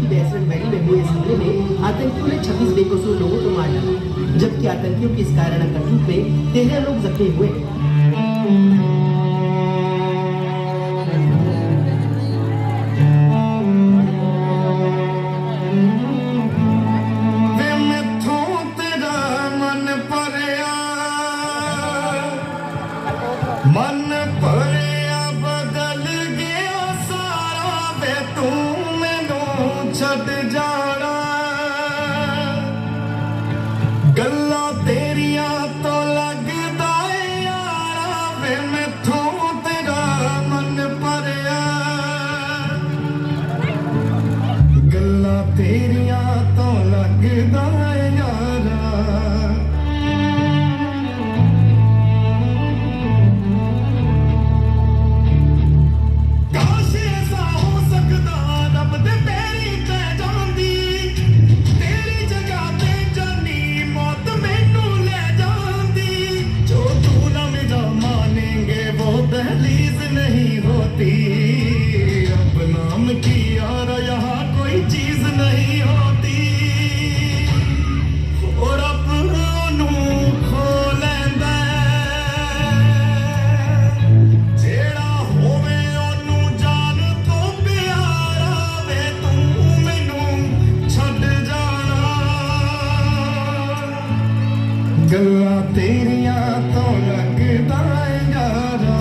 की basement valley में हुए इस हमले में आतंकियों ने 26 बेकसूर लोगों को मार डाला, जबकि आतंकियों की इस कायराना करतूत में 13 लोग जख्मी हुए। मन भरिया बदल गया सारा वे तू मैनू छड़ जाना गल्ला तेरिया तो लगदा यारा वे मैथों तेरा मन भरिया गल्ला तेरिया तो लगदा यारा। दहलीज नहीं होती अब नाम की यार यहाँ कोई चीज नहीं होती और अपनों खो लेंदा जेड़ा होवे ओनू जान तो प्यारा वे तू मैनू छड़ जाना गल्लां तेरियां तो लगदा यारा।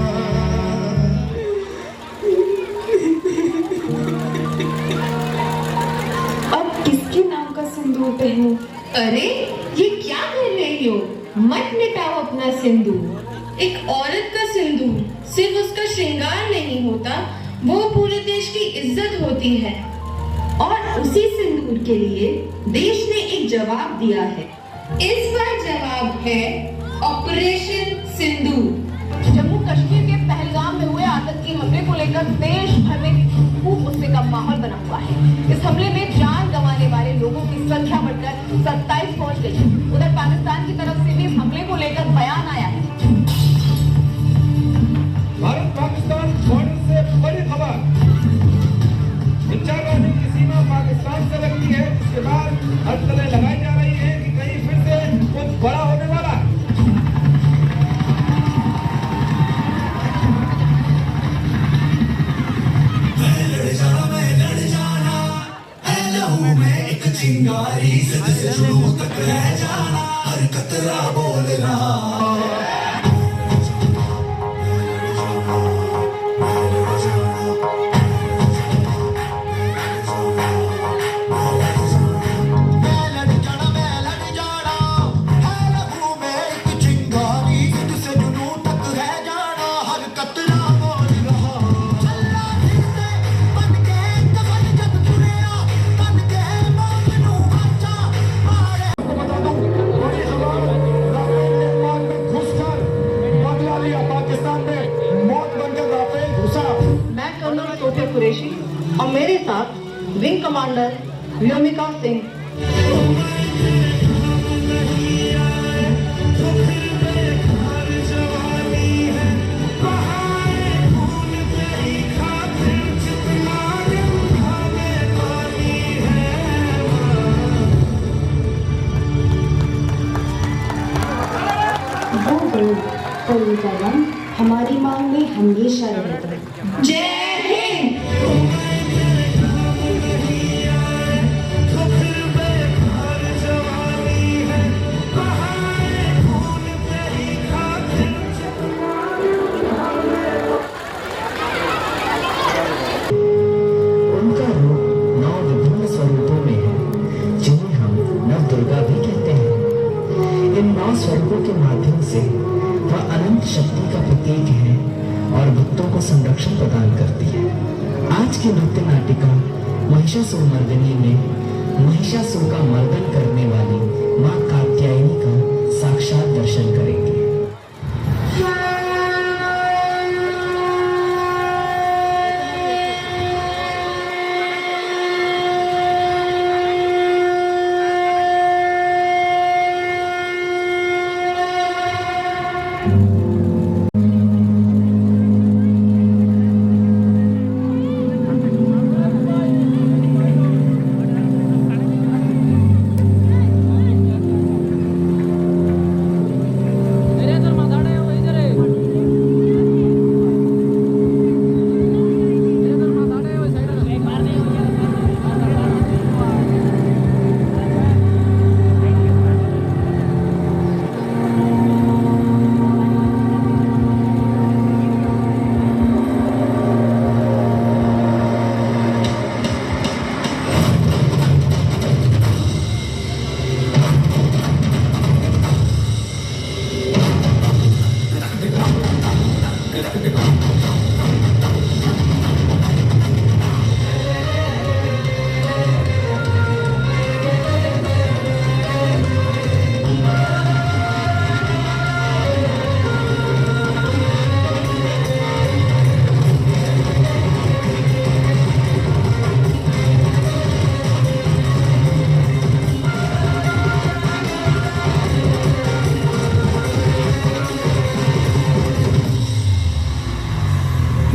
सिंदूर पहनूं। अरे ये क्या कर रही हो? मत मिटाओ अपना सिंदूर। एक औरत का सिंदूर सिर्फ उसका श्रृंगार नहीं होता, वो पूरे देश की इज्जत होती है। और उसी सिंदूर के लिए देश ने एक जवाब दिया है। इस बार जवाब है ऑपरेशन सिंदूर। जम्मू कश्मीर के पहलगाम में हुए आतंकी हमले को लेकर देश भर में खूब गुस्से का माहौल बना हुआ है। इस हमले में जान गंवाने वाले लोगों की संख्या बढ़कर 27 पहुंच गई है। उधर पाकिस्तान की तरफ से भी इस हमले को लेकर बयान आया है। भारत पाकिस्तान बॉर्डर से बड़ी खबर, इंचागानी की सीमा पाकिस्तान से लगती है। इसके बाद हड़तालें लगाई जा रही है कि कहीं फिर से कुछ बड़ा होने वाला है। चिंगारी से जुनून तक रह जाना हर कतरा बोल रहा और मेरे साथ विंग कमांडर व्योमिका सिंह। वो बल और उनका रंग हमारी मांग में हमेशा रहेगा। जय हिंद। उनका रूप 9 विभिन्न स्वरूपों में है, जिन्हें हम नव दुर्गा भी कहते हैं। इन 9 स्वरूपों के माध्यम से वह अनंत शक्ति का प्रतीक है और भक्तों को संरक्षण प्रदान करती है। आज की नृत्य नाटिका महिषासुर मर्दिनी में महिषासुर का मर्दन करने वाली मां कात्यायनी का साक्षात दर्शन करेंगे।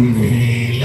नीलाञ्जनसमभासो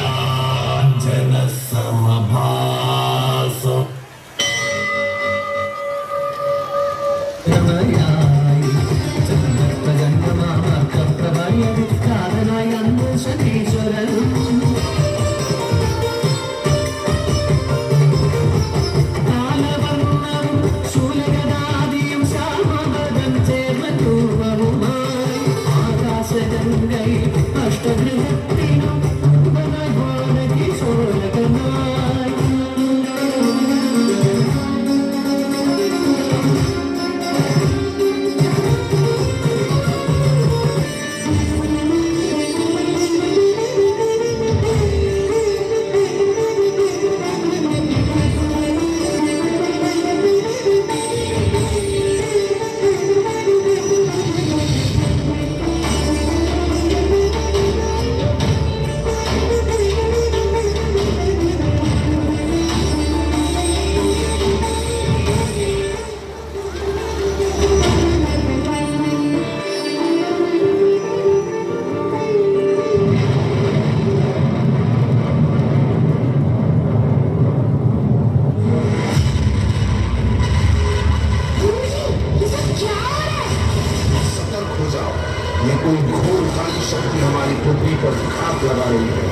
ये कोई घोर काली शक्ति हमारी पृथ्वी पर घात लगा रही है।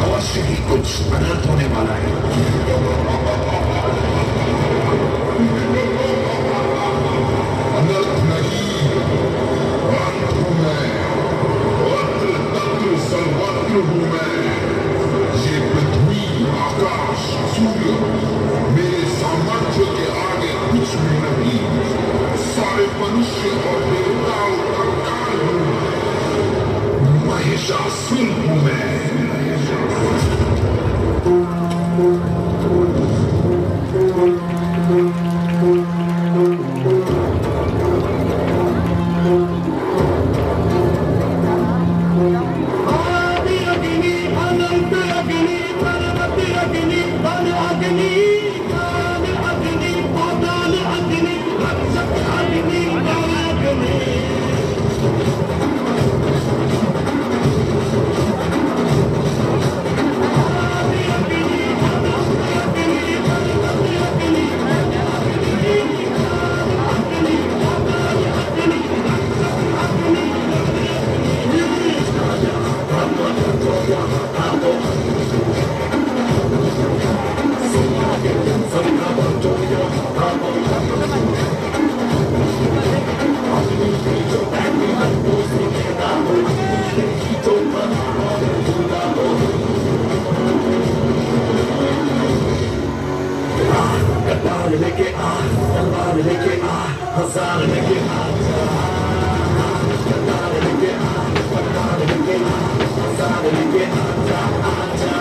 अवश्य ही कुछ अनर्थ होने वाला है। अनर्थ नहीं, अंत हूं मैं, अत्र तत्र सर्वत्र हूं मैं। ये पृथ्वी, आकाश, सूर्य मेरे सामर्थ्य के आगे कुछ भी नहीं। सारे मनुष्य और देवताओं का काल हूं। महिषासुर हूं मैं। आदि अग्नि अनंत अग्नि परमति अग्नि बल अग्नि काल अग्नि पाताल अग्नि रक्षक अग्नि अग्नि कटार लेके आ, तलवार लेके आ, हजार लेके आ, कटार लेके आ, तलवार लेके आ, हजार लेके आजा आजा।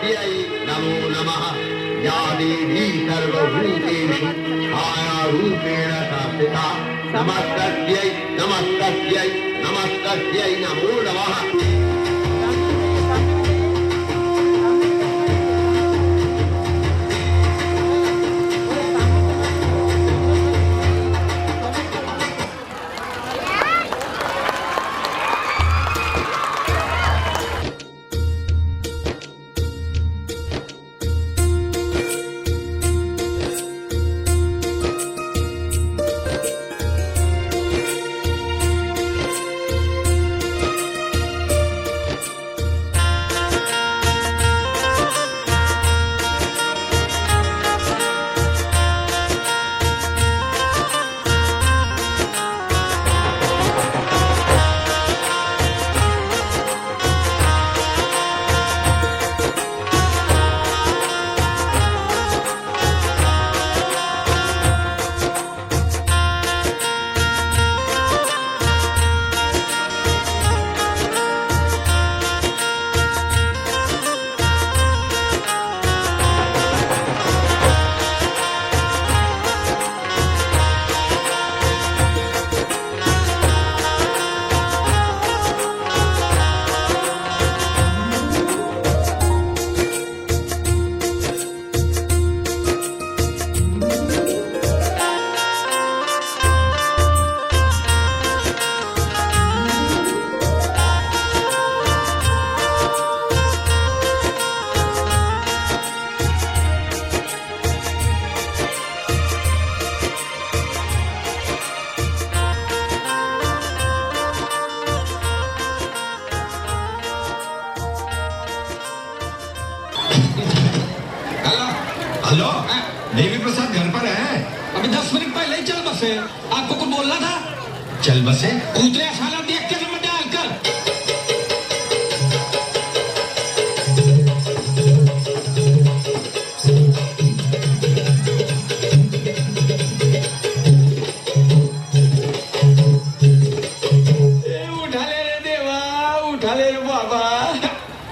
नमस्तस्यै नमो नमः या देवी सर्वभूतेषु छायारूपेण संस्थिता नमस्तस्यै नमस्तस्यै नमस्तस्यै नमो नमः। हेलो देवी प्रसाद घर पर है? अभी 10 मिनट पहले ही चल बसे। आपको कुछ बोलना था? चल बसे कूदरे साला देख के नंबर डाल कर। उठा ले रे देवा, उठा ले रे बाबा।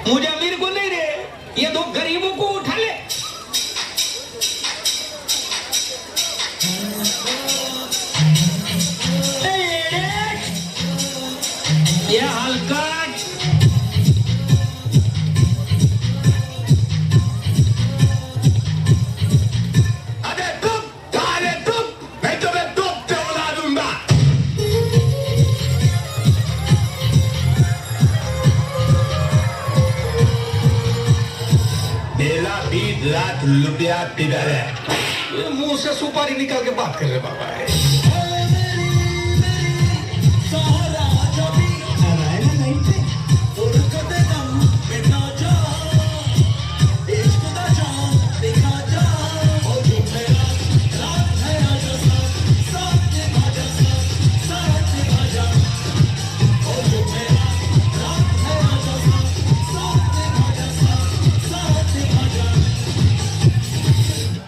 मुझे अमीर को नहीं रे, ये दो गरीबों को उठा ले। ये हल्का अरे तुम ताले तुम मैं तुम्हें तुम पे उड़ा दूंगा। मेरा बीत रात लुटिया किधर है? ये मुंह से सुपारी निकाल के बात कर रहे बाबा है।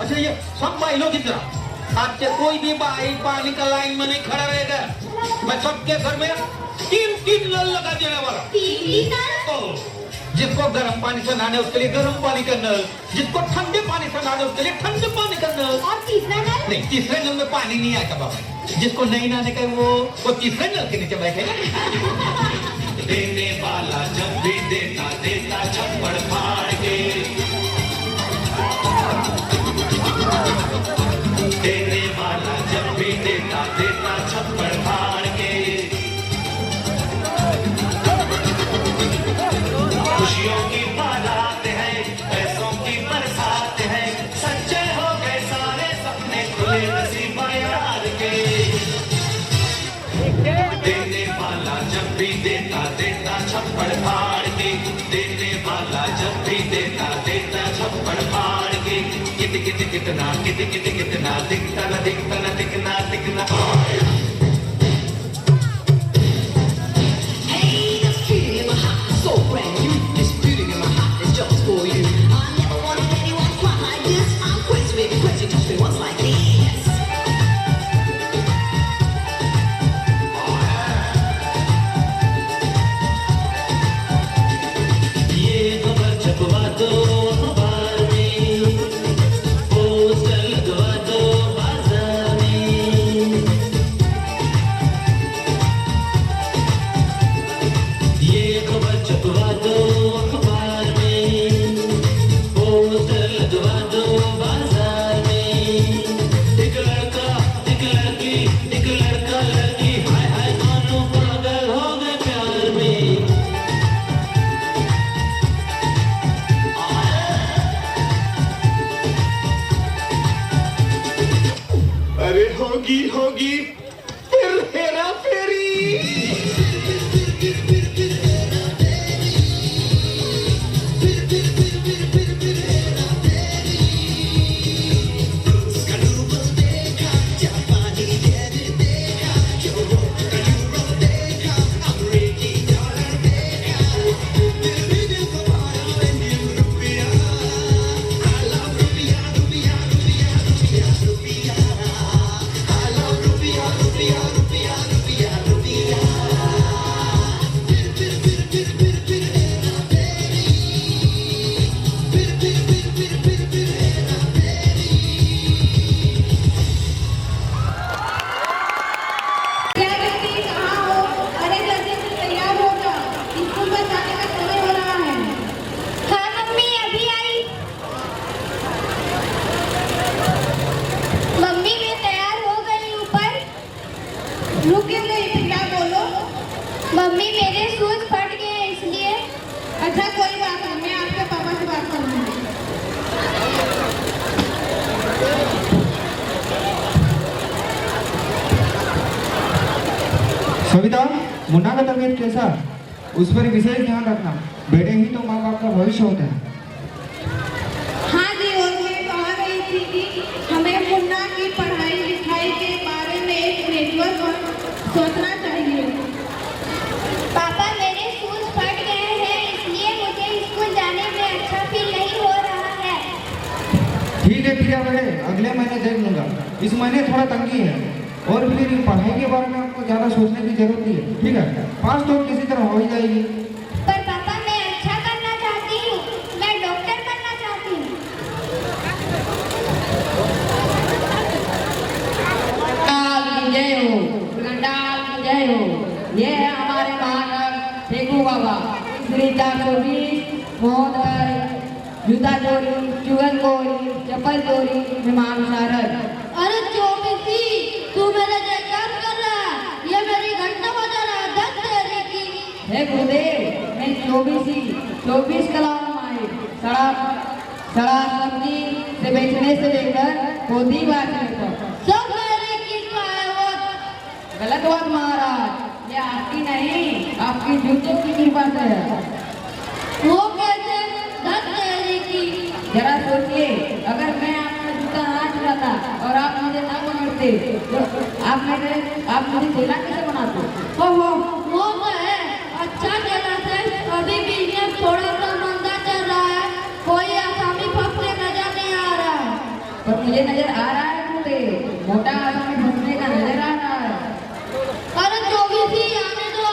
अच्छा ये सब भाइयों की तरह आपके कोई भी भाई पानी का लाइन में नहीं खड़ा रहेगा। मैं सबके घर में 3 नल लगा देने वाला। जिसको गर्म पानी से नहाने उसके लिए गर्म पानी का नल, जिसको ठंडे पानी से नहाने उसके लिए ठंडे पानी का नल। और तीसरा नल? नहीं, तीसरे नल में पानी नहीं आएगा बाबा। जिसको नहीं नहाने का वो तीसरे नल के नीचे बैठेगा। देने वाला जब भी देता देता छप्पड़ फाड़ के, देने वाला जब भी देता देता छप्पड़ फाड़ के। खुशियों की बारात है, पैसों की बरसात है, सच्चे हो गए सारे सपने खुले नसीबा यार के। देने वाला जब भी देता देता छप्पड़ फाड़ के, देने वाला जब भी देता देता छप्पड़ फाड़ के। कितना कितना दिखता न दिखना दिखना। Hey, this feeling in my heart is so brand new. This feeling in my heart is just for you. I never wanted anyone quite like this. I'm crazy, baby, crazy, touch me once like this. ये खबर छपवा दो होगी होगी फिर हेरा फेरी। Mummy मेरे shoes फट गए हैं इसलिए। अच्छा कोई बात नहीं, मैं आपके पापा से बात करूंगी। सविता, मुन्ना का तबीयत कैसा? उस पर विशेष ध्यान रखना। बेटे ही तो माँ बाप का भविष्य होते हैं। हाँ जी, और मैं कह रही थी कि हमें मुन्ना की पढ़ाई लिखाई के बारे में एक नेटवर्क सोचना चाहिए। पापा मेरे शूज फट गए हैं इसलिए मुझे स्कूल जाने में अच्छा फील नहीं हो रहा है। ठीक है प्रिया बेटे, अगले महीने देख लूंगा। इस महीने थोड़ा तंगी है और फिर पढ़ाई के बारे में आपको ज्यादा सोचने की जरूरत नहीं है। ठीक है, पास तो किसी तरह हो ही जाएगी। पर पापा मैं अच्छा करना चाहती हूँ, मैं डॉक्टर बनना चाहती हूँ। जय हो, जय हो। ये है हमारे महाराज फेंकू बाबा श्री 420 महोदय। जूता चोरी, चुगल चोरी, चप्पल चोरी, विमान शारद। अरे चौबीसी, तू मेरा जयकार कर रहा है, ये मेरी घंटा बजा रहा है। दस तेरे की। हे गुरुदेव, मैं 24 कलाम आए। सड़क सब्जी से बेचने से लेकर पोधी बाजने तक सब मेरे की पावत। गलत बात महाराज, ये आपकी नहीं आपकी जूतों की कृपा से है। वो कैसे? दस तेरे की। जरा सोचिए, अगर मैं आपका जूता ना चुराता और आप मुझे ना पकड़ते तो आप मुझे चेला कैसे बनाते? ओहो, वो तो है। अच्छा चला से अभी बिजनेस थोड़ा सा मंदा चल रहा है, कोई आसामी फंसने नजर नहीं आ रहा है। पर मुझे नजर आ रहा है मुझे मोटा आदमी फंसने का नजर आ रहा है। अरे चौबीसी, आने दो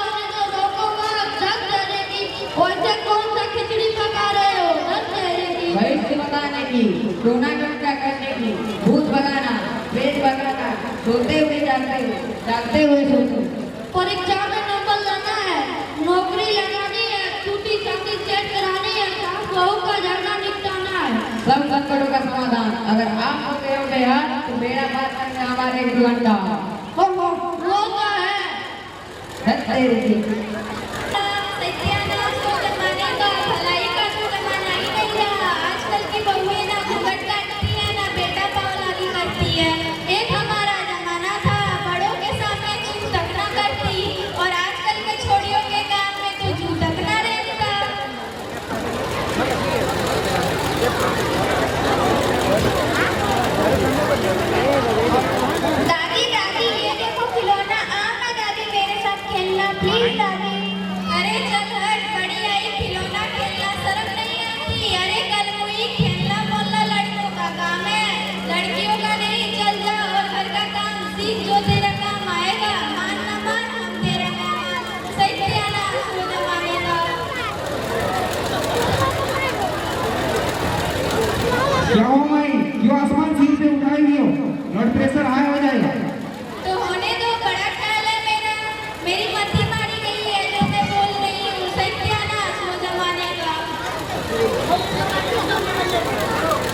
रोको मत। दस तेरे की। वैसे कौन सा खिचड़ी पका रहे हो? दस तेरे की। भविष्य बताने की, टूर्नामेंट का करने की, भूत भगाना, प्रेत भगाना, सोते हुए जागते हुए सोचो। परीक्षा में नंबर लाना है, नौकरी लगानी है, छुट्टी छाती सेट करानी है, सास बहू का झगड़ा निपटाना है। सब संकटों का समाधान अगर आप होते हो बेहाल तो बेड़ा पार करने हमारे एक घंटा। वो तो है। तेरे की सत्यानाश हो जमाने का, भलाई का तो जमाना ही नहीं रहा। आजकल की बहुएं ना घूंघट काटती है ना बेटा पाँव लागी करती है। एक हमारा जमाना था, बड़ों के सामने छू तक ना करती, और आजकल के छोड़ियों के काम में तो जू तक ना रहता। दादी ये देखो खिलौना। आना दादी मेरे साथ खेलना प्लीज दादी। अरे चल हट, बड़ी आई खिलौना खेलना शर्म नहीं आती? अरे कल हुई खेलना मोहल्ला लड़कों का काम है, लड़कियों का नहीं। चल जा और घर का काम सीख, जो तेरा काम आएगा। मान ना मान, हम तेरा काम सत्यानाश हो जमाने का। क्या हो माई, क्यों आसमान सीन से उठाई हुई हो? ब्लड प्रेशर हाई हो जाएगा। तो होने दो, बड़ा ख्याल है मेरा। मेरी मति मारी गई है जो मैं बोल रही हूँ। सत्यानाश हो जमाने का।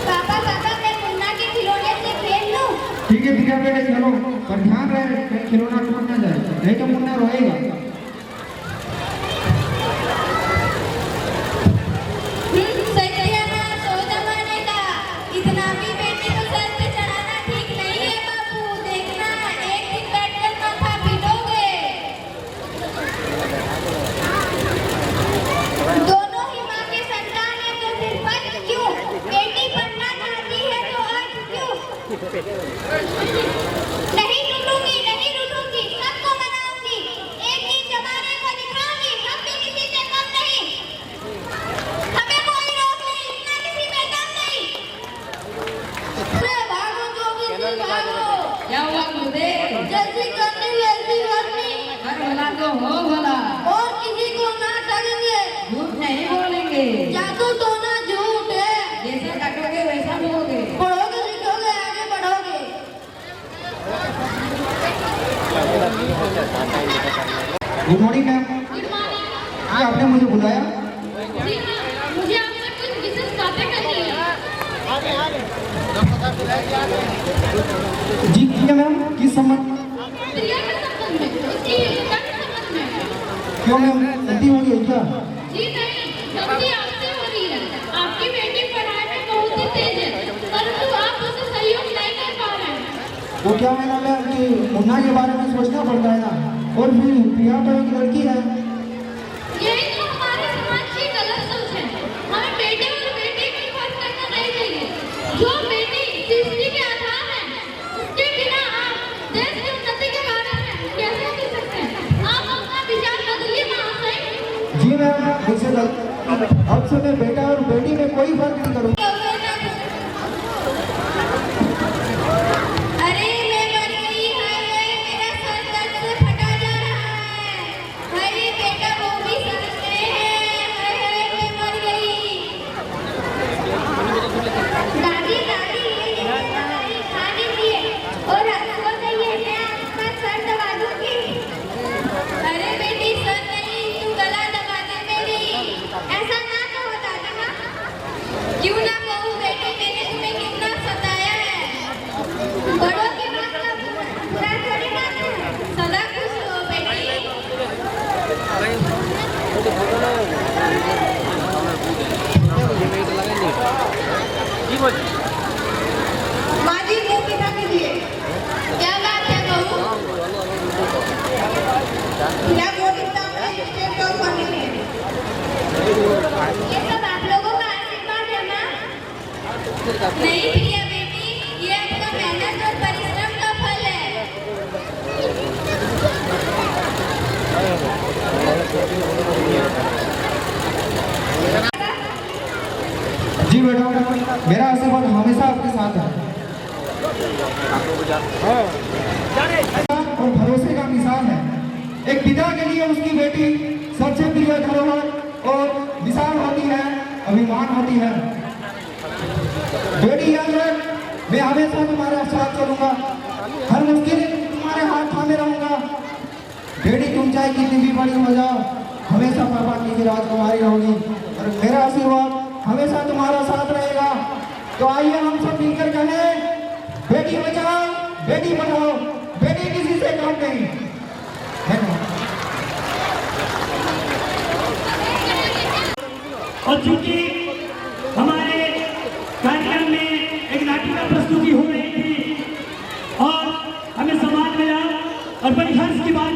पापा मैं मुन्ना के खिलौने से खेल लूं? ठीक है प्रिया बेटे, चलो, पर ध्यान रहे कहीं खिलौना टूट ना जाए, नहीं तो मुन्ना रोएगा। सत्यानाश हो जमाने का। इतना भी बेटे को सर पे चढ़ाना ठीक नहीं है बाबू। देखना नहीं रूठूंगी, नहीं रूठूंगी, सबको मनाऊंगी, एक दिन जमाने को दिखाऊंगी, हम भी किसी से कम नहीं, हमें कोई रोक नहीं, ना किसी में दम नहीं। भागो जोगी जी भागो। क्या हुआ मुझे? जैसी करनी वैसी करनी। हर भला तो हो भला। और किसी को ना ठगेंगे, झूठ नहीं बोलेंगे। जादू तो ना झूठ है। जैसा काटोगे वैसा बोलोगे। पढ़ोगे लिखोगे आगे बढ़ोगे। Good morning ma'am. Good morning. जी आपने मुझे बुलाया? जी हाँ, मुझे आपसे कुछ विशेष बातें करनी है। जी ठीक है मैम, किस संबंध? प्रिया के संबंध में, उसकी योग्यता के संबंध में। क्यों मैम, गलती हो गई है क्या? जी नहीं, गलती आपसे हो रही है। आपकी बेटी पढ़ाई में बहुत ही तेज है, परंतु आप उसे सहयोग नहीं कर पा रहे हैं। वो क्या मैंने मैम कि मुन्ना के बारे में सोचना पड़ता है ना, और फिर प्रिया तो एक लड़की है। यही तो हमारे समाज की गलत सोच है। हमें बेटे और बेटी में फर्क करना नहीं चाहिए। जो बेटी सृष्टि के आधार है, उसके बिना आप देश की उन्नति के बारे में कैसे सोच सकते हैं? आप अपना विचार बदलिए महाशय। जी मैम, मुझसे गलती, अब से मैं बेटा और बेटी में कोई फर्क नहीं करूँगा। अरे मैं मर गई, हाय हाय मेरा सर दर्द से फटा जा रहा है। अरे बेटा वो भी सर में है, हाय हाय मैं मर गई। दादी दादी ये दवाई खा लीजिए और सो जाइए, मैं आपका सर दबा दूंगी। अरे बेटी सर नहीं, तू गला दबा दे मेरी। ऐसा ना कहो दादी माँ। क्यों ना कहूँ बेटी, मैंने तुम्हें कितना सताया है। बड़ों की बात का बुरा थोड़ी बात है। सदा खुश रहो बेटी। माँ जी मुँह पिता कीजिए। क्या बात है बहू? क्या बोल सकता हूँ मैं इसके तो करने में? ये सब आप लोगों का आशीर्वाद है माँ। नहीं प्रिया बेटी, ये आपका मेहनत और परिश्रम का फल है। जी बेटा, मेरा आशीर्वाद हमेशा आपके साथ है और भरोसे का मिसाल है। एक पिता के लिए उसकी बेटी सबसे प्रिय धरोहर और मिसाल होती है, अभिमान होती है। बेटी याद रख, मैं हमेशा तुम्हारे साथ चलूंगा, हर मुश्किल में तुम्हारे हाथ थामे रहूंगा। बेटी तुम चाहे कितनी भी बड़ी हो जाओ, हमेशा पापा की राजकुमारी रहोगी और मेरा आशीर्वाद हमेशा तुम्हारा साथ रहेगा। तो आइए हम सब मिलकर कहें, बेटी बचाओ बेटी पढ़ाओ, बेटी किसी से कम नहीं। धन्यवाद। और चूंकि हमारे कार्यक्रम में एक नाटिका प्रस्तुति हो रही थी और हमें समाज मिला और बड़ी हर्ष की बात